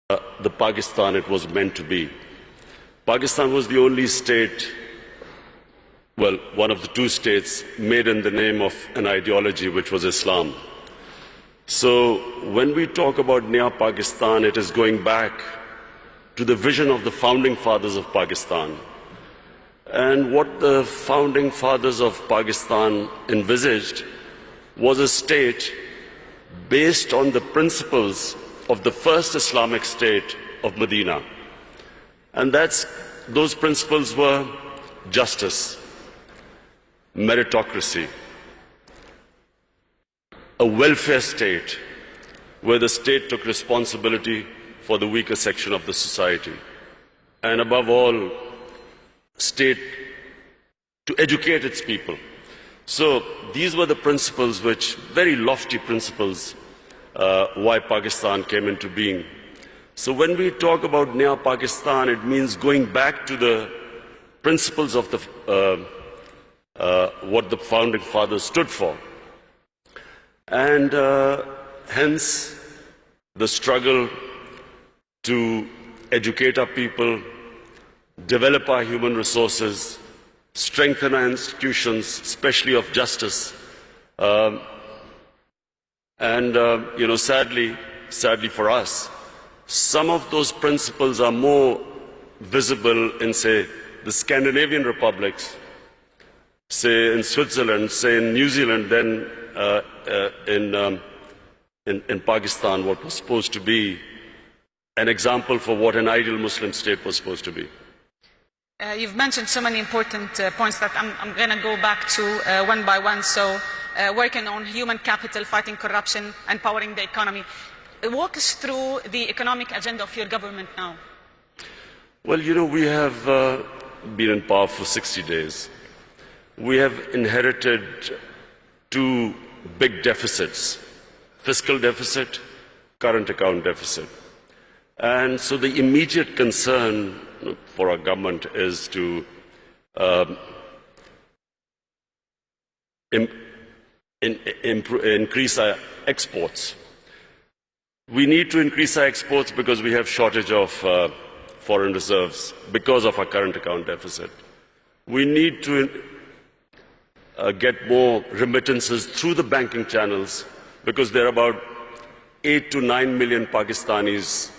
the Pakistan it was meant to be. Pakistan was the only state, well, one of the two states made in the name of an ideology which was Islam. So when we talk about Naya Pakistan, it is going back to the vision of the founding fathers of Pakistan. And what the founding fathers of Pakistan envisaged was a state based on the principles of the first Islamic state of Medina. And those principles were justice, meritocracy, a welfare state where the state took responsibility for the weaker section of the society, and above all, state to educate its people. So these were the principles which, very lofty principles, why Pakistan came into being. So when we talk about Naya Pakistan, it means going back to the principles of what the founding fathers stood for. And hence the struggle to educate our people, develop our human resources, strengthen our institutions, especially of justice. Sadly for us, some of those principles are more visible in, say, the Scandinavian republics, say in Switzerland, say in New Zealand, than in Pakistan, what was supposed to be an example for what an ideal Muslim state was supposed to be. You've mentioned so many important points that I'm going to go back to one by one. So, working on human capital, fighting corruption, empowering the economy. Walk us through the economic agenda of your government now. Well, we have been in power for 60 days. We have inherited two big deficits: fiscal deficit, current account deficit. And so the immediate concern for our government is to increase our exports. We need to increase our exports because we have shortage of foreign reserves because of our current account deficit. We need to get more remittances through the banking channels because there are about 8 to 9 million Pakistanis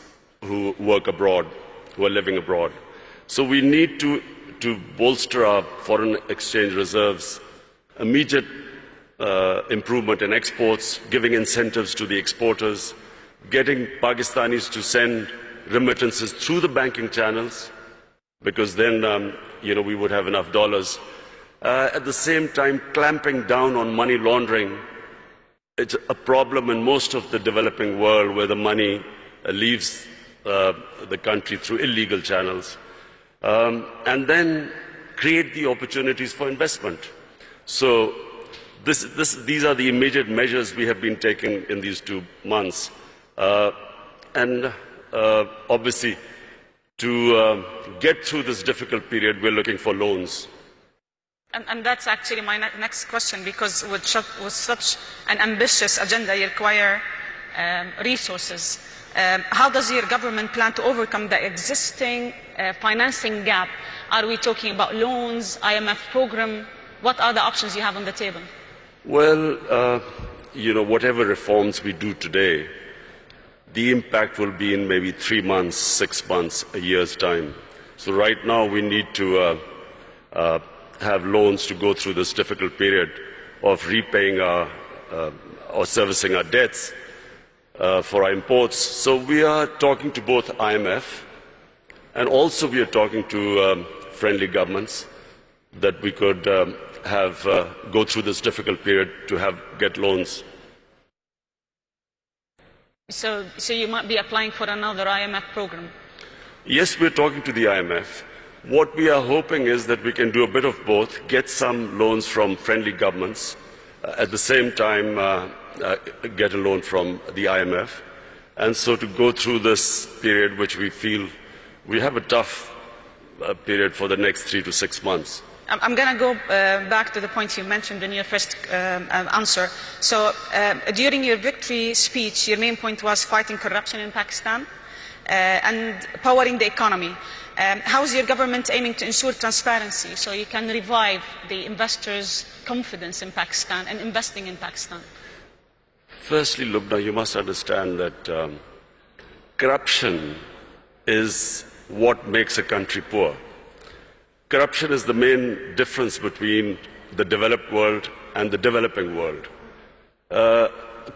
who work abroad, who are living abroad. So we need to bolster our foreign exchange reserves, immediate improvement in exports, giving incentives to the exporters, getting Pakistanis to send remittances through the banking channels, because then we would have enough dollars. At the same time, clamping down on money laundering. It's a problem in most of the developing world where the money leaves the country through illegal channels, and then create the opportunities for investment. So these are the immediate measures we have been taking in these 2 months. Obviously, to get through this difficult period, we're looking for loans. And that's actually my next question, because with such an ambitious agenda, you require resources. How does your government plan to overcome the existing financing gap? Are we talking about loans, IMF program? What are the options you have on the table? Well, whatever reforms we do today, the impact will be in maybe 3 months, 6 months, a year's time. So right now we need to have loans to go through this difficult period of repaying or servicing our debts for our imports. So we are talking to both IMF, and also we are talking to friendly governments that we could go through this difficult period to get loans. So you might be applying for another IMF program? Yes, we're talking to the IMF. What we are hoping is that we can do a bit of both, get some loans from friendly governments, at the same time get a loan from the IMF, and so to go through this period which we feel we have a tough period for the next 3 to 6 months. I'm going to go back to the point you mentioned in your first answer. So during your victory speech, your main point was fighting corruption in Pakistan. and powering the economy. How is your government aiming to ensure transparency so you can revive the investors' confidence in Pakistan and investing in Pakistan? Firstly, Lubna, you must understand that corruption is what makes a country poor. Corruption is the main difference between the developed world and the developing world.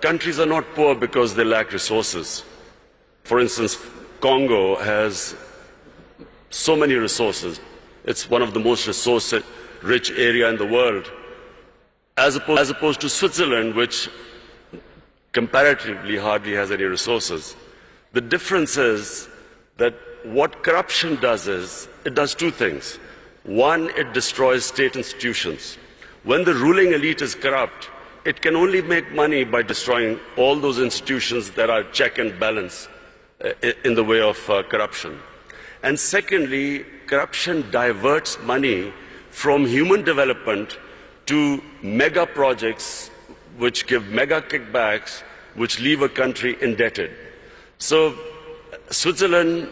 Countries are not poor because they lack resources. For instance, Congo has so many resources. It's one of the most resource-rich area in the world, as opposed to Switzerland, which comparatively hardly has any resources. The difference is that what corruption does is, it does two things. One, it destroys state institutions. When the ruling elite is corrupt, it can only make money by destroying all those institutions that are check and balance in the way of corruption. And secondly, corruption diverts money from human development to mega projects which give mega kickbacks, which leave a country indebted. So Switzerland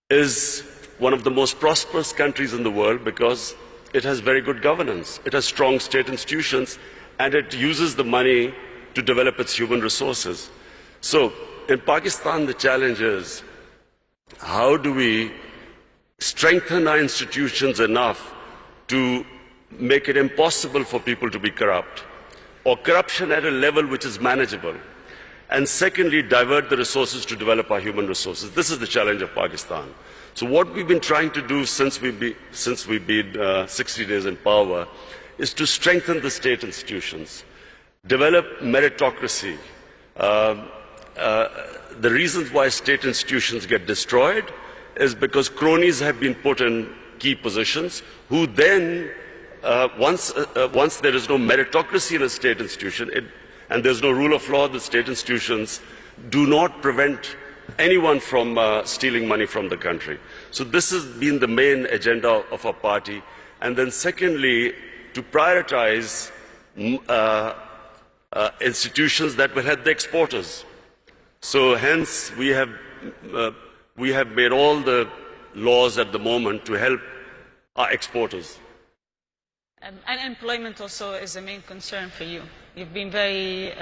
is one of the most prosperous countries in the world because it has very good governance, it has strong state institutions, and it uses the money to develop its human resources. So in Pakistan, the challenge is, how do we strengthen our institutions enough to make it impossible for people to be corrupt, or corruption at a level which is manageable? And secondly, divert the resources to develop our human resources. This is the challenge of Pakistan. So what we've been trying to do since we've been 60 days in power is to strengthen the state institutions, develop meritocracy. The reasons why state institutions get destroyed is because cronies have been put in key positions, who then, once there is no meritocracy in a state institution, and there's no rule of law, the state institutions do not prevent anyone from stealing money from the country. So this has been the main agenda of our party. And then secondly, to prioritize institutions that will help the exporters. So hence we have made all the laws at the moment to help our exporters. Unemployment also is a main concern for you. You've been very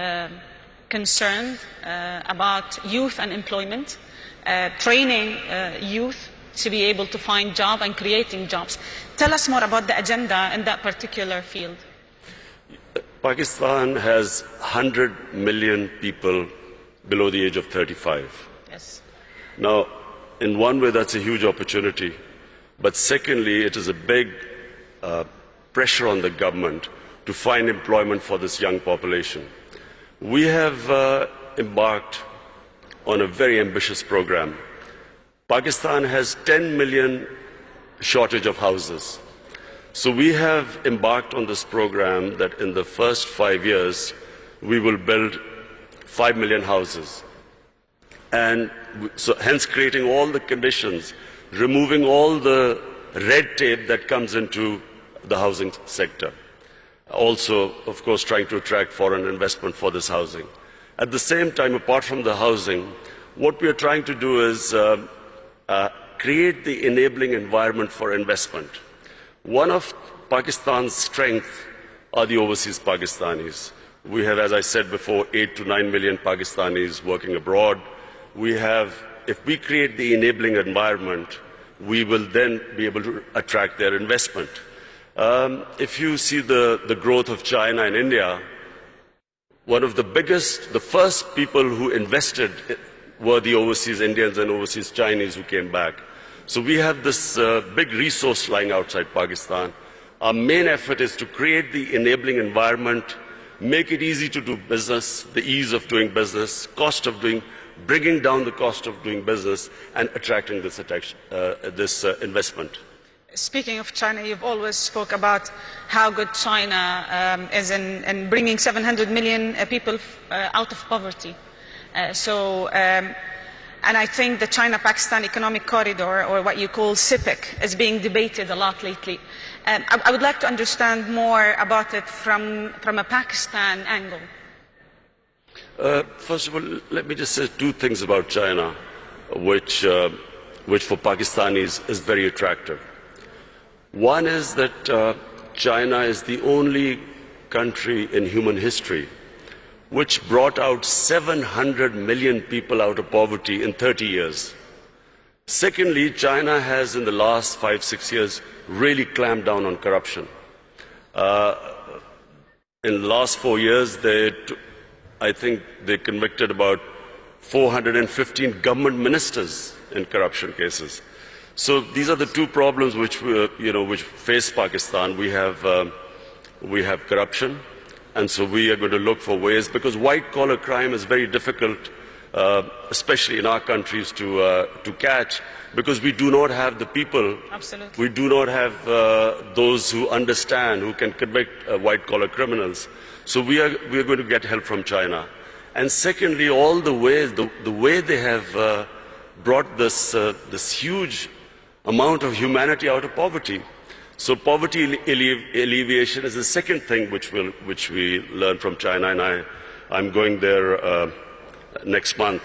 concerned about youth unemployment, training youth to be able to find jobs and creating jobs. Tell us more about the agenda in that particular field. Pakistan has 100 million people below the age of 35. Yes. Now, in one way, that's a huge opportunity. But secondly, it is a big pressure on the government to find employment for this young population. We have embarked on a very ambitious program. Pakistan has 10 million shortage of houses. So we have embarked on this program that in the first 5 years, we will build 5 million houses. And so hence creating all the conditions, removing all the red tape that comes into the housing sector. Also, of course, trying to attract foreign investment for this housing. At the same time, apart from the housing, what we are trying to do is create the enabling environment for investment. One of Pakistan's strengths are the overseas Pakistanis. We have, as I said before, 8 to 9 million Pakistanis working abroad. We have, if we create the enabling environment, we will then be able to attract their investment. If you see the growth of China and India, one of the biggest, the first people who invested were the overseas Indians and overseas Chinese who came back. So we have this big resource lying outside Pakistan. Our main effort is to create the enabling environment, make it easy to do business, the ease of doing business, bringing down the cost of doing business, and attracting this investment. Speaking of China, you've always spoke about how good China is in bringing 700 million people out of poverty. And I think the China-Pakistan Economic Corridor, or what you call CIPEC, is being debated a lot lately. I would like to understand more about it from a Pakistan angle. First of all, let me just say two things about China. which for Pakistanis is very attractive. One is that China is the only country in human history which brought out 700 million people out of poverty in 30 years. Secondly, China has in the last 5-6 years really clamped down on corruption. In the last 4 years, I think they convicted about 415 government ministers in corruption cases. So these are the two problems which face Pakistan. We have corruption, and so we are going to look for ways, because white-collar crime is very difficult, especially in our countries, to catch, because we do not have the people. Absolutely. We do not have those who understand, who can convict white-collar criminals. So we are going to get help from China. And secondly, all the ways, the way they have brought this huge amount of humanity out of poverty. So poverty alleviation is the second thing which we learn from China, and I'm going there next month.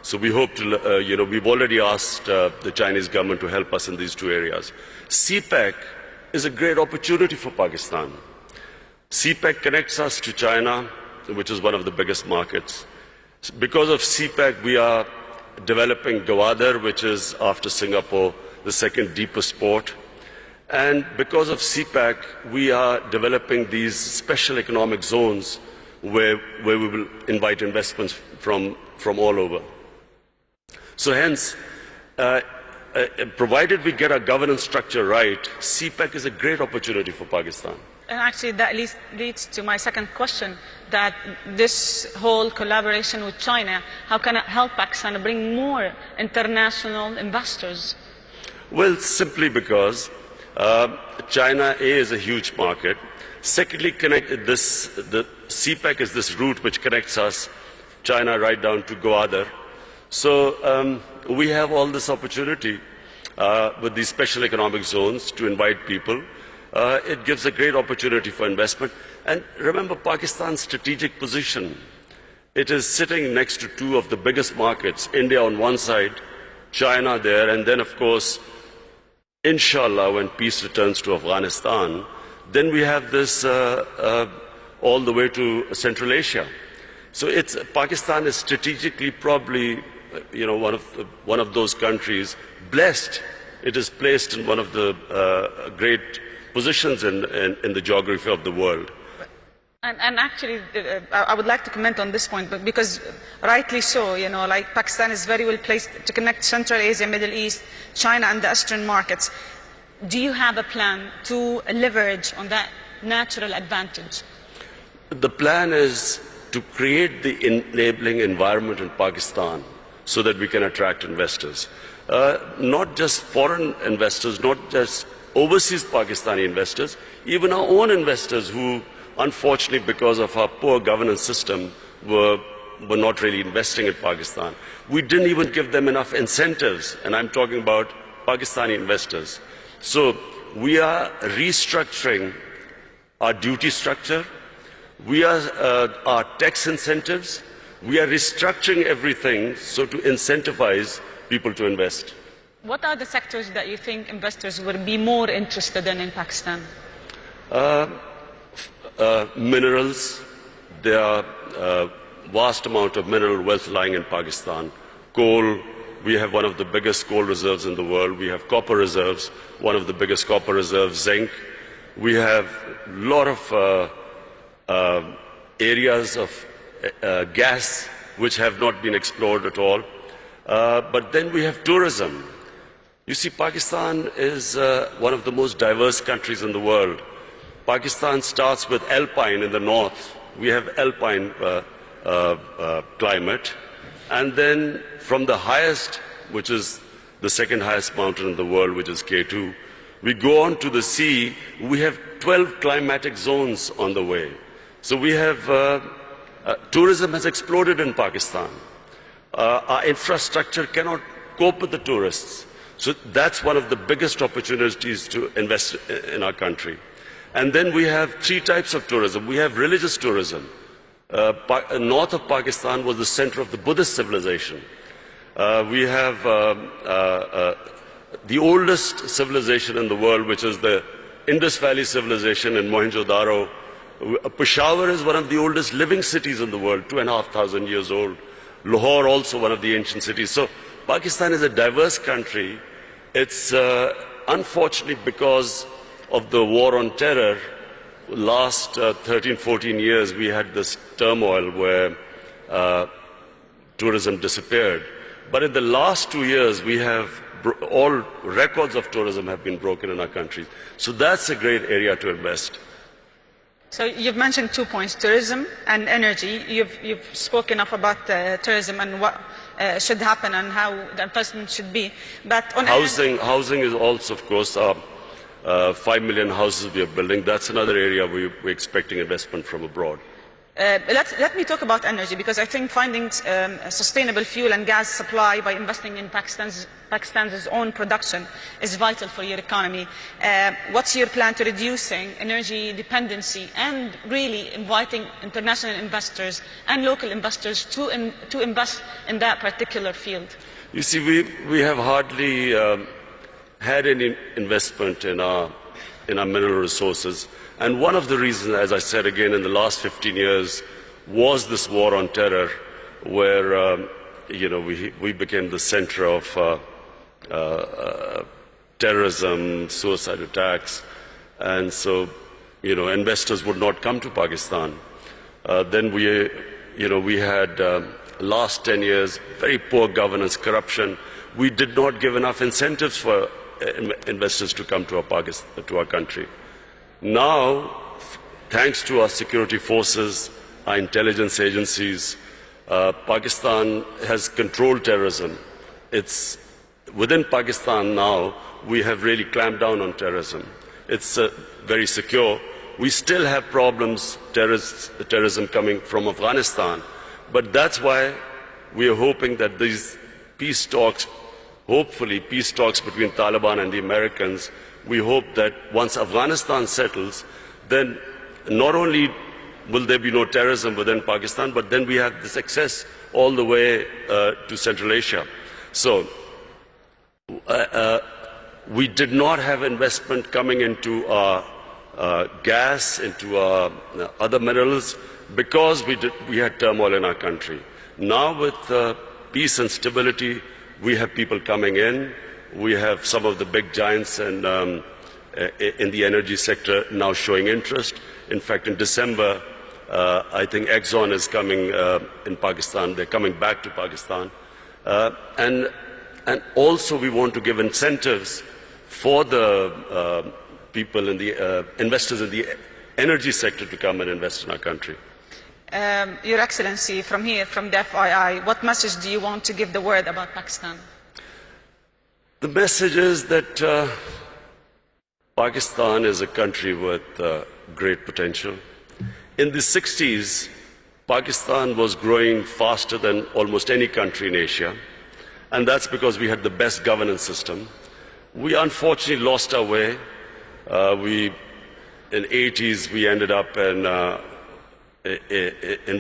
So we hope to, we've already asked the Chinese government to help us in these two areas. CPEC is a great opportunity for Pakistan. CPEC connects us to China, which is one of the biggest markets. Because of CPEC, we are developing Gwadar, which is, after Singapore, the second deepest port. And because of CPEC, we are developing these special economic zones where we will invite investments from all over. So hence, provided we get our governance structure right, CPEC is a great opportunity for Pakistan. And actually that leads to my second question, that this whole collaboration with China, how can it help Pakistan bring more international investors? Well, simply because China is a huge market. Secondly, the CPEC is this route which connects us, China, right down to Gwadar. So we have all this opportunity with these special economic zones to invite people. It gives a great opportunity for investment. And remember Pakistan's strategic position. It is sitting next to two of the biggest markets, India on one side, China there, and then of course, inshallah, when peace returns to Afghanistan, then we have this all the way to Central Asia. So Pakistan is strategically probably one of those countries blessed. It is placed in one of the great positions in the geography of the world. And actually, I would like to comment on this point, but because rightly so, like Pakistan is very well placed to connect Central Asia, Middle East, China and the Eastern markets. Do you have a plan to leverage on that natural advantage? The plan is to create the enabling environment in Pakistan so that we can attract investors. Not just foreign investors, not just overseas Pakistani investors, even our own investors who, unfortunately, because of our poor governance system, were not really investing in Pakistan. We didn't even give them enough incentives, and I'm talking about Pakistani investors. So we are restructuring our duty structure, our tax incentives, we are restructuring everything so to incentivize people to invest. What are the sectors that you think investors would be more interested in Pakistan? Minerals. There are vast amount of mineral wealth lying in Pakistan. Coal. We have one of the biggest coal reserves in the world. We have copper reserves, one of the biggest copper reserves. Zinc. We have a lot of areas of gas which have not been explored at all. But then we have tourism. You see, Pakistan is one of the most diverse countries in the world. Pakistan starts with alpine in the north. We have alpine climate. And then from the highest, which is the second highest mountain in the world, which is K2, we go on to the sea. We have 12 climatic zones on the way. So we have, tourism has exploded in Pakistan. Our infrastructure cannot cope with the tourists. So that's one of the biggest opportunities to invest in our country. And then we have three types of tourism. We have religious tourism. North of Pakistan was the center of the Buddhist civilization. We have the oldest civilization in the world, which is the Indus Valley civilization in Mohenjo-daro. Peshawar is one of the oldest living cities in the world, 2,500 years old. Lahore also one of the ancient cities. So Pakistan is a diverse country. It's unfortunately because of the war on terror, last 13, 14 years we had this turmoil where tourism disappeared. But in the last 2 years we have all records of tourism have been broken in our country. So that's a great area to invest. So you've mentioned 2 points, tourism and energy. You've spoken enough about tourism and what should happen and how the investment should be. But on housing is also, of course, 5 million houses we are building. That's another area we're expecting investment from abroad. Let me talk about energy, because I think finding sustainable fuel and gas supply by investing in Pakistan's own production is vital for your economy. What's your plan to reducing energy dependency and really inviting international investors and local investors to invest in that particular field? You see, we have hardly had any investment in our mineral resources. And one of the reasons, as I said again, in the last 15 years was this war on terror, where we became the center of terrorism, suicide attacks, and so investors would not come to Pakistan. Then we had last 10 years very poor governance, corruption. We did not give enough incentives for investors to come to our country. Now, thanks to our security forces, our intelligence agencies, Pakistan has controlled terrorism. It's within Pakistan now, we have really clamped down on terrorism. It's very secure. We still have problems, terrorism coming from Afghanistan, but that's why we are hoping that these peace talks, hopefully peace talks between Taliban and the Americans, we hope that once Afghanistan settles, then not only will there be no terrorism within Pakistan, but then we have this access all the way to Central Asia. So we did not have investment coming into our gas, into our other minerals, because we had turmoil in our country. Now with peace and stability, we have people coming in. We have some of the big giants in the energy sector now showing interest. In fact, in December, I think Exxon is coming in Pakistan. They're coming back to Pakistan. And also we want to give incentives for the people in the investors in the energy sector to come and invest in our country. Your Excellency, from here, from the FII, what message do you want to give the world about Pakistan? The message is that Pakistan is a country with great potential. In the 60s, Pakistan was growing faster than almost any country in Asia, and that's because we had the best governance system. We unfortunately lost our way. In the 80s, we ended up in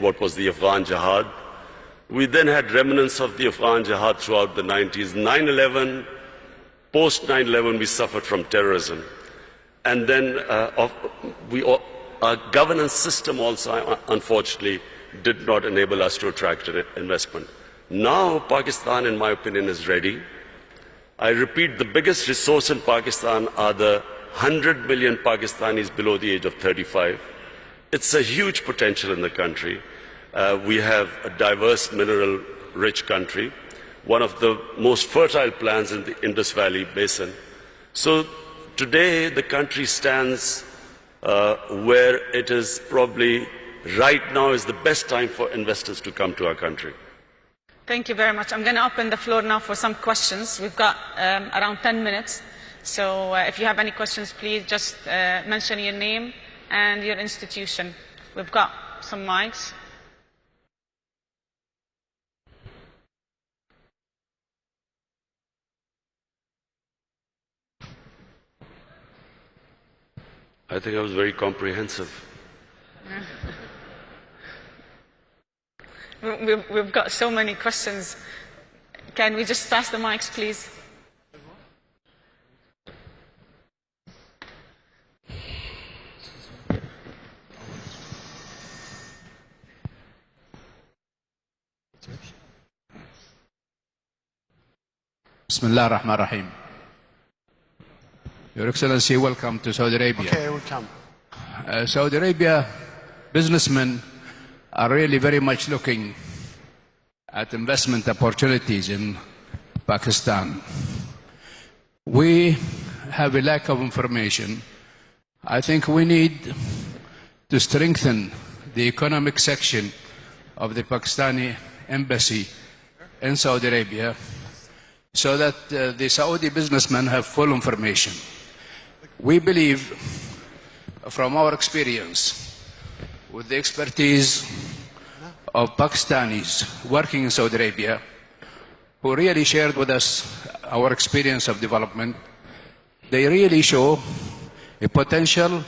what was the Afghan Jihad. We then had remnants of the Afghan Jihad throughout the 90s. 9/11, post 9/11, we suffered from terrorism. And then our governance system also, unfortunately, did not enable us to attract investment. Now, Pakistan, in my opinion, is ready. I repeat, the biggest resource in Pakistan are the 100 million Pakistanis below the age of 35. It's a huge potential in the country. We have a diverse, mineral-rich country, one of the most fertile lands in the Indus Valley Basin. So today, the country stands where it is probably right now is the best time for investors to come to our country. Thank you very much. I'm going to open the floor now for some questions. We've got around 10 minutes. So if you have any questions, please just mention your name and your institution. We've got some mics. I think I was very comprehensive. We've got so many questions Can we just pass the mics, please? Bismillah ar-Rahman ar-Rahim. Your Excellency, welcome to Saudi Arabia. Okay, welcome. Saudi Arabia businessmen are really very much looking at investment opportunities in Pakistan. We have a lack of information. I think we need to strengthen the economic section of the Pakistani embassy in Saudi Arabia so that the Saudi businessmen have full information. We believe, from our experience, with the expertise of Pakistanis working in Saudi Arabia, who really shared with us our experience of development, they really show a potential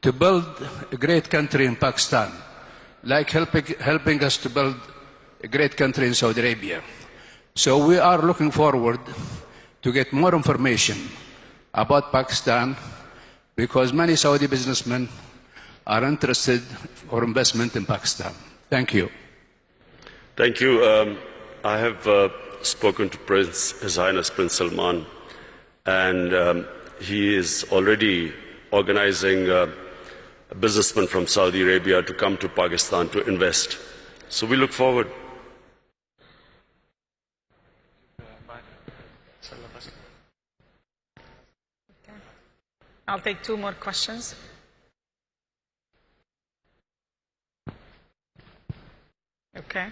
to build a great country in Pakistan, like helping us to build a great country in Saudi Arabia. So we are looking forward to get more information about Pakistan because many Saudi businessmen are interested for investment in Pakistan. Thank you. Thank you. I have spoken to His Highness Prince Salman, and he is already organizing businessmen from Saudi Arabia to come to Pakistan to invest. So we look forward. I'll take 2 more questions. Okay.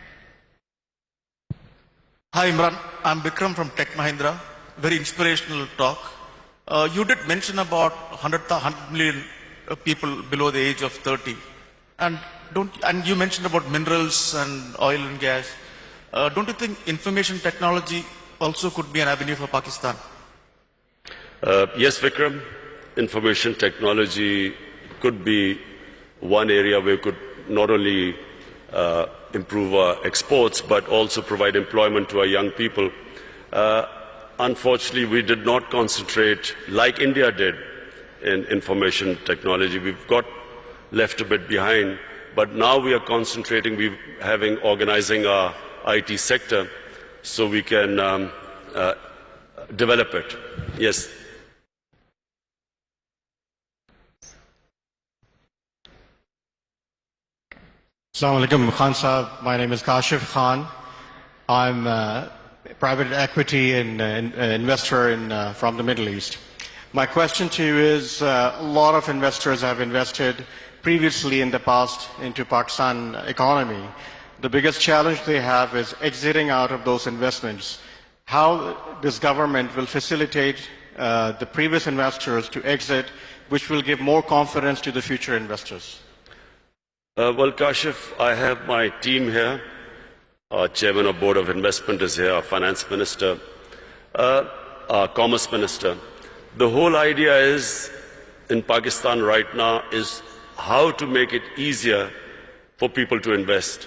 Hi Imran, I'm Vikram from Tech Mahindra. Very inspirational talk. You did mention about 100 million people below the age of 30. And you mentioned about minerals and oil and gas. Don't you think information technology also could be an avenue for Pakistan? Yes, Vikram. Information technology could be one area where we could not only improve our exports, but also provide employment to our young people. Unfortunately, we did not concentrate like India did in information technology. We've got left a bit behind, but now we are concentrating, organizing our IT sector so we can develop it. Yes. Assalamu alaikum, Khan Saab. My name is Kashif Khan. I'm a private equity and investor from the Middle East. My question to you is, a lot of investors have invested previously in the past into Pakistan economy. The biggest challenge they have is exiting out of those investments. How this government will facilitate the previous investors to exit, which will give more confidence to the future investors? Well, Kashif, I have my team here. Our chairman of board of investment is here, our finance minister, our commerce minister. The whole idea is in Pakistan right now is how to make it easier for people to invest,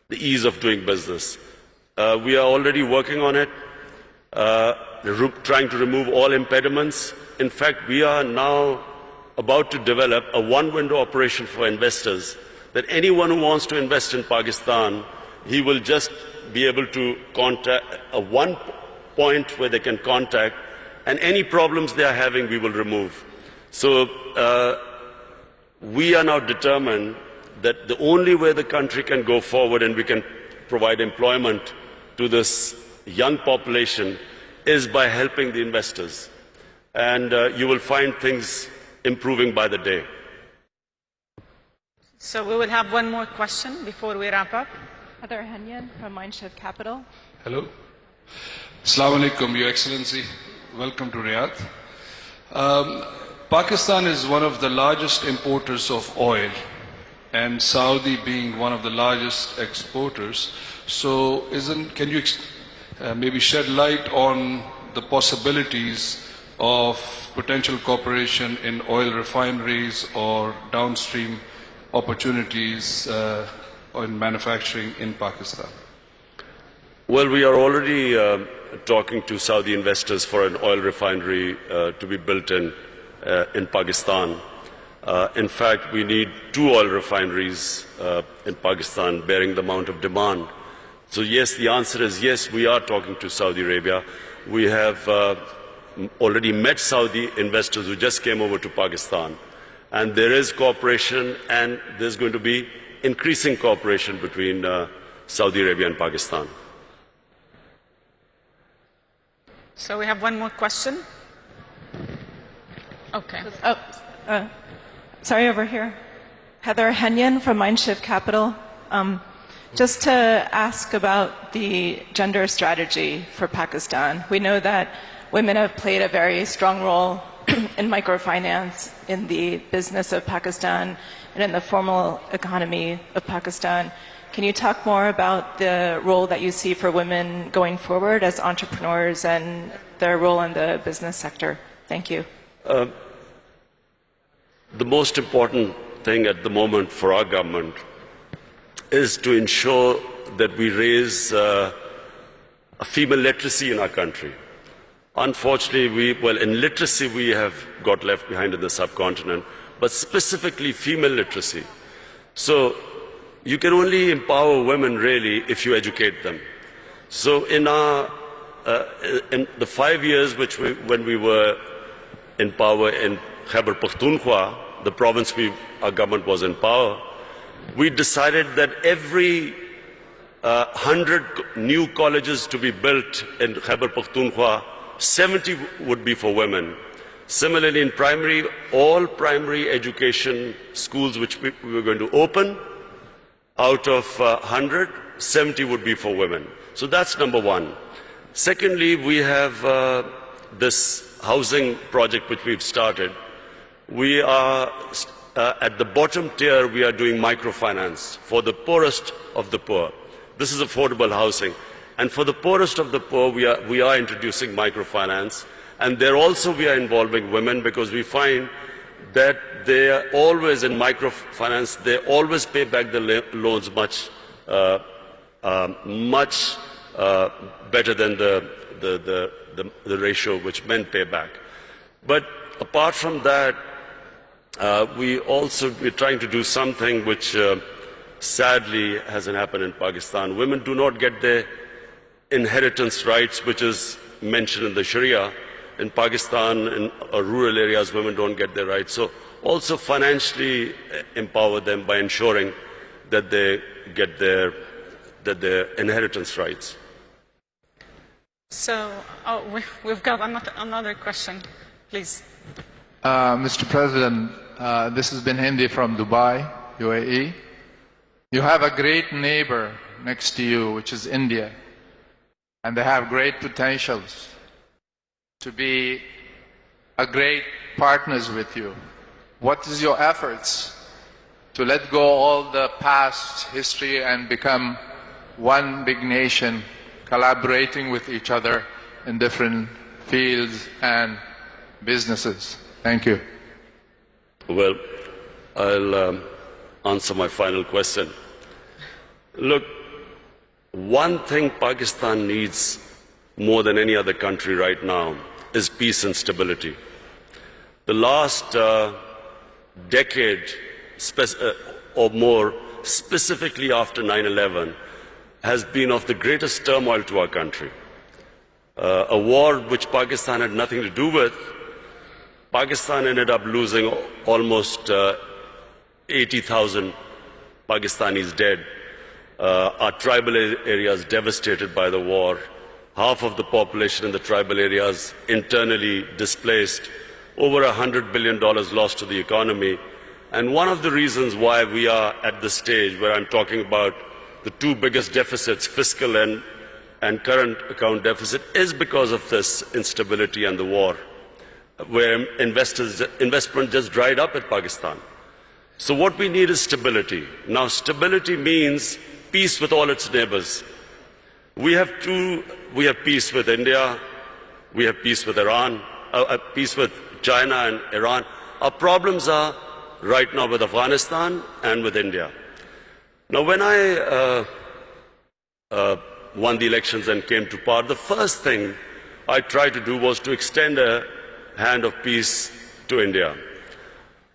the ease of doing business. We are already working on it, trying to remove all impediments. In fact, we are now about to develop a one-window operation for investors, that anyone who wants to invest in Pakistan, he will just be able to contact one point where they can contact, and any problems they are having, we will remove. So we are now determined that the only way the country can go forward and we can provide employment to this young population is by helping the investors. And you will find things improving by the day. So we will have 1 more question before we wrap up. Heather Henyan from Mindshift Capital. Hello. Assalamu alaikum, Your Excellency. Welcome to Riyadh. Pakistan is one of the largest importers of oil, and Saudi being one of the largest exporters. So can you maybe shed light on the possibilities of potential cooperation in oil refineries or downstream opportunities in manufacturing in Pakistan? Well, we are already talking to Saudi investors for an oil refinery to be built in Pakistan. In fact, we need 2 oil refineries in Pakistan bearing the amount of demand. So yes, the answer is yes, we are talking to Saudi Arabia. We have already met Saudi investors who just came over to Pakistan. And there is cooperation, and there's going to be increasing cooperation between Saudi Arabia and Pakistan. So we have one more question. Okay. Sorry, over here. Heather Henyon from Mindshift Capital. Just to ask about the gender strategy for Pakistan. We know that women have played a very strong role in microfinance, in the business of Pakistan, and in the formal economy of Pakistan. Can you talk more about the role that you see for women going forward as entrepreneurs and their role in the business sector? Thank you. The most important thing at the moment for our government is to ensure that we raise a female literacy in our country. Unfortunately, in literacy we have got left behind in the subcontinent, but specifically female literacy. So you can only empower women really if you educate them. So in the 5 years when we were in power in Khyber Pakhtunkhwa, the province our government was in power, we decided that every 100 new colleges to be built in Khyber Pakhtunkhwa, 70 would be for women. Similarly, in primary, all primary education schools which we were going to open, out of 100, 70 would be for women. So that's number one. Secondly, we have this housing project which we've started. We are at the bottom tier, we are doing microfinance for the poorest of the poor. This is affordable housing. And for the poorest of the poor, we are introducing microfinance. And there also we are involving women, because we find that they are always in microfinance, they always pay back the loans much better than the ratio which men pay back. But apart from that, we're trying to do something which sadly hasn't happened in Pakistan. Women do not get their inheritance rights, which is mentioned in the Sharia. In Pakistan, in rural areas, women don't get their rights. So also financially empower them by ensuring that they get their inheritance rights. So, we've got another question, please. Mr. President, this is Ben Hindi from Dubai, UAE. You have a great neighbor next to you, which is India, and they have great potentials to be a great partners with you. What is your efforts to let go all the past history and become one big nation, collaborating with each other in different fields and businesses? Thank you. Well, I'll answer my final question. Look, one thing Pakistan needs more than any other country right now is peace and stability. The last decade or more, specifically after 9/11, has been of the greatest turmoil to our country. A war which Pakistan had nothing to do with. Pakistan ended up losing almost 80,000 Pakistanis dead. Our tribal areas devastated by the war. Half of the population in the tribal areas internally displaced. Over $100 billion lost to the economy. And one of the reasons why we are at this stage where I'm talking about the 2 biggest deficits, fiscal and current account deficit, is because of this instability and the war, where investment just dried up in Pakistan. So what we need is stability. Now, stability means peace with all its neighbors. We have peace with India, we have peace with Iran, peace with China and Iran. Our problems are right now with Afghanistan and with India. Now, when I won the elections and came to power, the first thing I tried to do was to extend a hand of peace to India.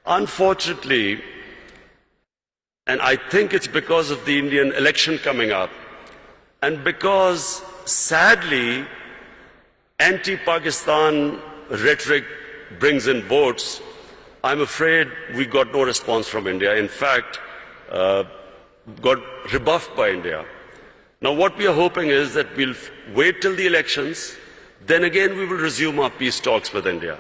Unfortunately, and I think it's because of the Indian election coming up, and because, sadly, anti-Pakistan rhetoric brings in votes, I'm afraid we got no response from India. In fact, got rebuffed by India. Now what we are hoping is that we'll wait till the elections, then again we will resume our peace talks with India.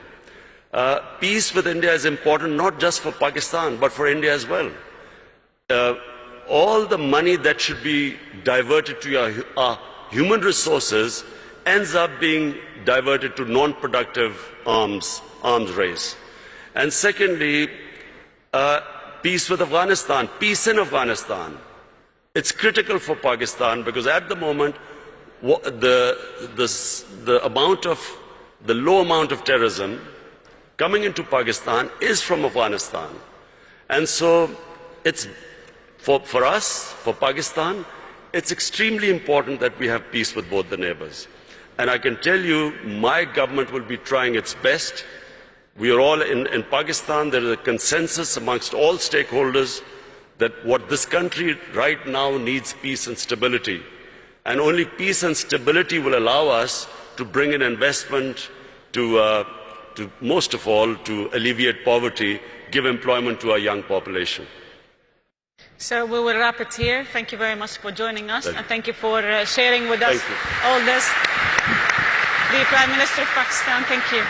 Peace with India is important not just for Pakistan, but for India as well. All the money that should be diverted to our human resources ends up being diverted to non-productive arms race. And secondly, peace with Afghanistan, peace in Afghanistan. It's critical for Pakistan because at the moment, the low amount of terrorism coming into Pakistan is from Afghanistan. And so it's for us, for Pakistan, it's extremely important that we have peace with both the neighbors. And I can tell you, my government will be trying its best. We are all in Pakistan, there is a consensus amongst all stakeholders that what this country right now needs peace and stability. And only peace and stability will allow us to bring in investment, to most of all, to alleviate poverty, give employment to our young population. So we will wrap it here. Thank you very much for joining us, and thank you for sharing with us all this. The Prime Minister of Pakistan, thank you.